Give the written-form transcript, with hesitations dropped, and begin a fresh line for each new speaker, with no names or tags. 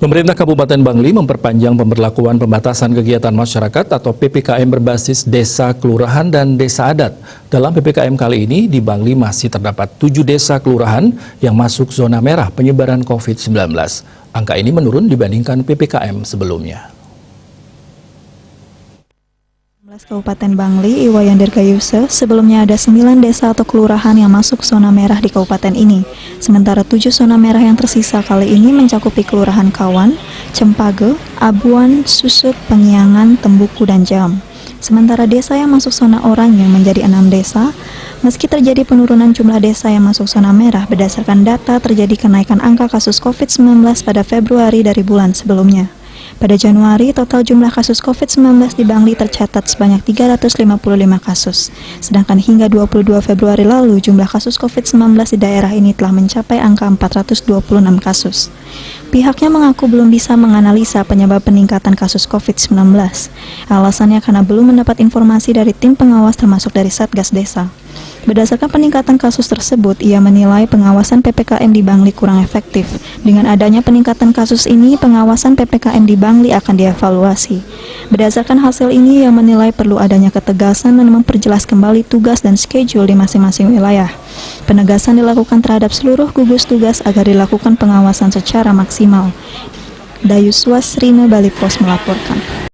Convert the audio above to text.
Pemerintah Kabupaten Bangli memperpanjang pemberlakuan pembatasan kegiatan masyarakat atau PPKM berbasis desa, kelurahan, dan desa adat. Dalam PPKM kali ini, di Bangli masih terdapat 7 desa kelurahan yang masuk zona merah penyebaran COVID-19. Angka ini menurun dibandingkan PPKM sebelumnya.
Kabupaten Bangli, Iwayan Dirgayuse, sebelumnya ada 9 desa atau kelurahan yang masuk zona merah di kabupaten ini. Sementara 7 zona merah yang tersisa kali ini mencakupi Kelurahan Kawan, Cempage, Abuan, Susut, Pengiangan, Tembuku, dan Jam. Sementara desa yang masuk zona oranye menjadi 6 desa, meski terjadi penurunan jumlah desa yang masuk zona merah berdasarkan data terjadi kenaikan angka kasus COVID-19 pada Februari dari bulan sebelumnya. Pada Januari, total jumlah kasus COVID-19 di Bangli tercatat sebanyak 355 kasus. Sedangkan hingga 22 Februari lalu, jumlah kasus COVID-19 di daerah ini telah mencapai angka 426 kasus. Pihaknya mengaku belum bisa menganalisa penyebab peningkatan kasus COVID-19. Alasannya karena belum mendapat informasi dari tim pengawas termasuk dari Satgas Desa. Berdasarkan peningkatan kasus tersebut, ia menilai pengawasan PPKM di Bangli kurang efektif. Dengan adanya peningkatan kasus ini, pengawasan PPKM di Bangli akan dievaluasi. Berdasarkan hasil ini, ia menilai perlu adanya ketegasan dan memperjelas kembali tugas dan schedule di masing-masing wilayah. Penegasan dilakukan terhadap seluruh gugus tugas agar dilakukan pengawasan secara maksimal. Dayuswas Rina Bali Pos melaporkan.